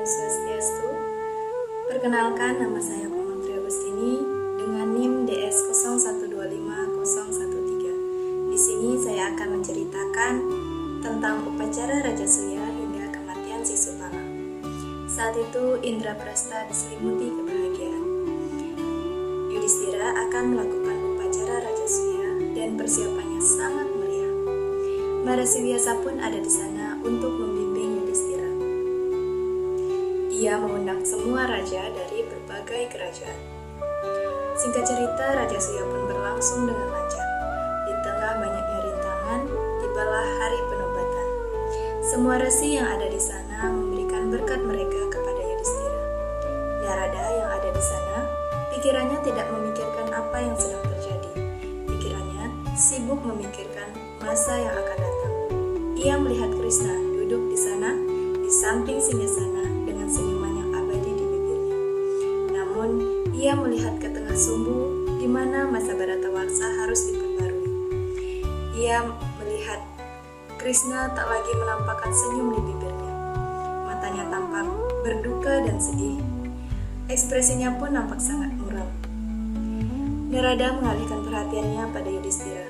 Swastiastu. Perkenalkan, nama saya Putri Agustini dengan NIM DS 01250113. Di sini saya akan menceritakan tentang upacara Raja Suya hingga kematian Sisupala. Saat itu Indra Prasta diselimuti kebahagiaan. Yudhistira akan melakukan upacara Raja Suya dan persiapannya sangat meriah. Maharishi Vyasa pun ada di sana untuk membimbing Yudhistira. Ia mengundang semua raja dari berbagai kerajaan. Singkat cerita, Raja Suya pun berlangsung dengan lancar. Di tengah banyaknya rintangan, tibalah hari penobatan. Semua resi yang ada di sana memberikan berkat mereka kepada Yudhistira. Narada yang ada di sana, pikirannya tidak memikirkan apa yang sedang terjadi. Pikirannya sibuk memikirkan masa yang akan datang. Ia melihat Krishna duduk di sana, di samping singgasana dengan senyuman yang abadi di bibirnya. Namun, ia melihat ke tengah sumbu di mana masa Bharatawarsha harus diperbarui. Ia melihat Krishna tak lagi menampakkan senyum di bibirnya. Matanya tampak berduka dan sedih. Ekspresinya pun nampak sangat muram. Narada mengalihkan perhatiannya pada Yudhistira.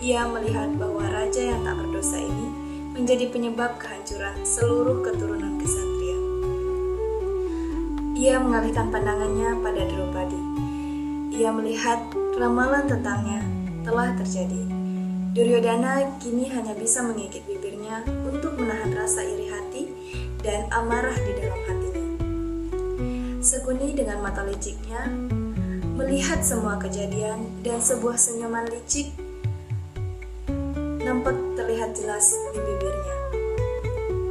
Ia melihat bahwa raja yang tak berdosa ini menjadi penyebab kehancuran seluruh keturunan ksatria. Ia mengalihkan pandangannya pada Draupadi. Ia melihat ramalan tentangnya telah terjadi. Duryodhana kini hanya bisa mengikit bibirnya untuk menahan rasa iri hati dan amarah di dalam hatinya. Sekuni dengan mata liciknya melihat semua kejadian dan sebuah senyuman licik nampak terlihat jelas di bibirnya.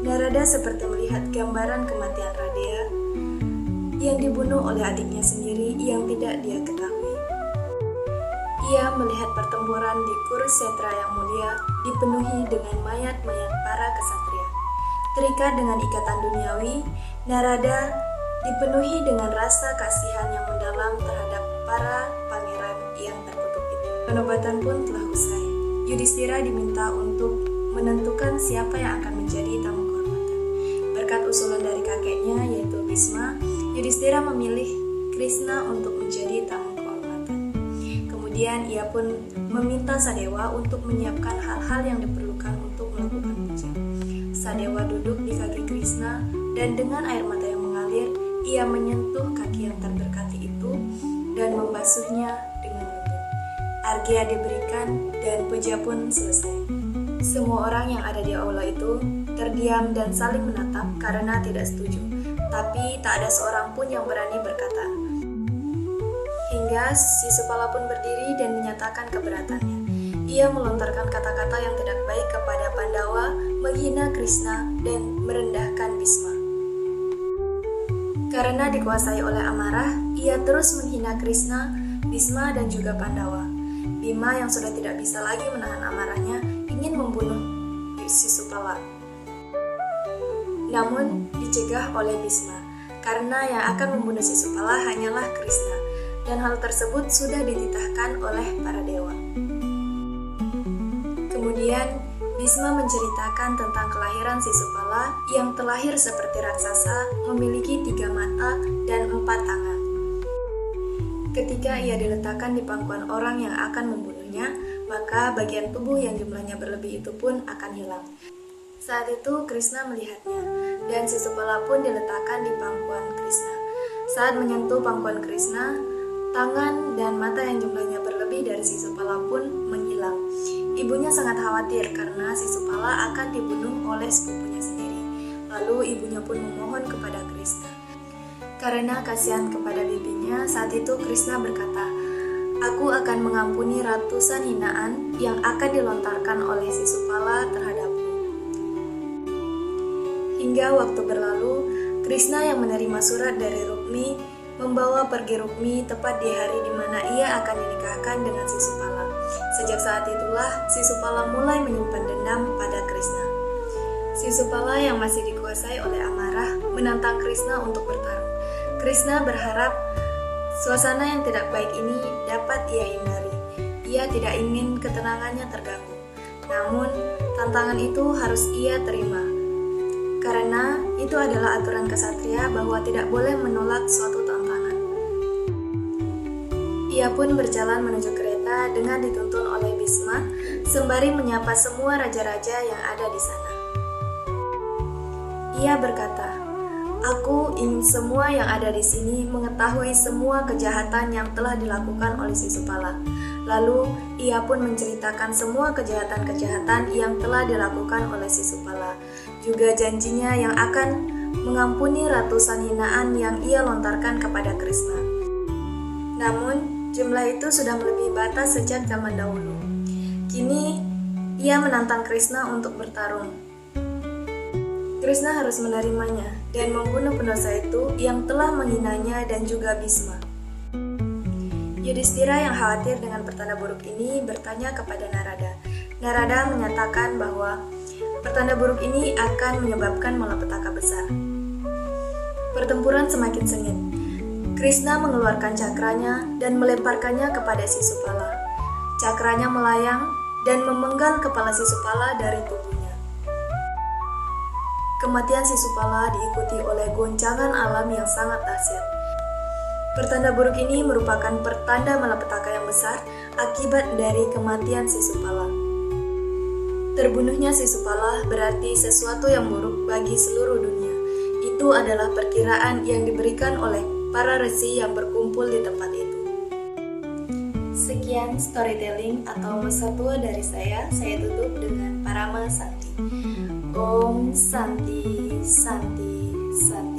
Narada seperti melihat gambaran kematian Radea yang dibunuh oleh adiknya sendiri yang tidak dia ketahui. Ia melihat pertempuran di Kurukshetra yang mulia dipenuhi dengan mayat-mayat para ksatria. Terikat dengan ikatan duniawi, Narada dipenuhi dengan rasa kasihan yang mendalam terhadap para pangeran yang terkutuk itu. Penobatan pun telah usai. Yudhistira diminta untuk menentukan siapa yang akan menjadi tamu kehormatan. Berkat usulan dari kakeknya yaitu Bhisma, Yudhistira memilih Krishna untuk menjadi tamu kehormatan. Kemudian ia pun meminta Sadewa untuk menyiapkan hal-hal yang diperlukan untuk melakukan puja. Sadewa duduk di kaki Krishna dan dengan air mata yang mengalir, ia menyentuh kaki yang terberkati itu dan membasuhnya dengan lembut. Arghya diberikan dan puja pun selesai. Semua orang yang ada di aula itu terdiam dan saling menatap karena tidak setuju. Tapi tak ada seorang pun yang berani berkata. Hingga Sisupala pun berdiri dan menyatakan keberatannya. Ia melontarkan kata-kata yang tidak baik kepada Pandawa, menghina Krishna dan merendahkan Bhisma. Karena dikuasai oleh amarah, ia terus menghina Krishna, Bhisma dan juga Pandawa. Bima yang sudah tidak bisa lagi menahan amarahnya ingin membunuh Sisupala. Namun dicegah oleh Bhisma karena yang akan membunuh Sisupala hanyalah Krishna dan hal tersebut sudah dititahkan oleh para dewa. Kemudian Bhisma menceritakan tentang kelahiran Sisupala yang terlahir seperti raksasa, memiliki 3 mata dan 4 tangan. Ketika ia diletakkan di pangkuan orang yang akan membunuhnya, maka bagian tubuh yang jumlahnya berlebih itu pun akan hilang. Saat itu Krishna melihatnya, dan Sisupala pun diletakkan di pangkuan Krishna. Saat menyentuh pangkuan Krishna, tangan dan mata yang jumlahnya berlebih dari Sisupala pun menghilang. Ibunya sangat khawatir karena Sisupala akan dibunuh oleh sepupunya sendiri. Lalu ibunya pun memohon kepada Krishna. Karena kasihan kepada bibinya, saat itu Krishna berkata, "Aku akan mengampuni ratusan hinaan yang akan dilontarkan oleh Sisupala terhadapmu." Hingga waktu berlalu, Krishna yang menerima surat dari Rukmi membawa pergi Rukmi tepat di hari di mana ia akan dinikahkan dengan Sisupala. Sejak saat itulah Sisupala mulai menyimpan dendam pada Krishna. Sisupala yang masih dikuasai oleh amarah menantang Krishna untuk bertarung. Krishna berharap suasana yang tidak baik ini dapat ia hindari. Ia tidak ingin ketenangannya terganggu. Namun, tantangan itu harus ia terima. Karena itu adalah aturan kesatria bahwa tidak boleh menolak suatu tantangan. Ia pun berjalan menuju kereta dengan dituntun oleh Bhisma, sembari menyapa semua raja-raja yang ada di sana. Ia berkata, "Aku ingin semua yang ada di sini mengetahui semua kejahatan yang telah dilakukan oleh Sisupala." Lalu, ia pun menceritakan semua kejahatan-kejahatan yang telah dilakukan oleh Sisupala, juga janjinya yang akan mengampuni ratusan hinaan yang ia lontarkan kepada Krishna. Namun, jumlah itu sudah melebihi batas sejak zaman dahulu. Kini, ia menantang Krishna untuk bertarung. Krishna harus menerimanya dan membunuh pendosa itu yang telah menghinanya dan juga Bhisma. Yudhishthira yang khawatir dengan pertanda buruk ini bertanya kepada Narada. Narada menyatakan bahwa pertanda buruk ini akan menyebabkan malapetaka besar. Pertempuran semakin sengit. Krishna mengeluarkan cakranya dan melemparkannya kepada Sisupala. Cakranya melayang dan memenggal kepala Sisupala dari tubuhnya. Kematian Sisupala diikuti oleh goncangan alam yang sangat dahsyat. Pertanda buruk ini merupakan pertanda malapetaka yang besar akibat dari kematian Sisupala. Terbunuhnya Sisupala berarti sesuatu yang buruk bagi seluruh dunia. Itu adalah perkiraan yang diberikan oleh para resi yang berkumpul di tempat itu. Sekian storytelling atau masa tua dari saya tutup dengan Parama Santi. Om Santi, Santi, Santi.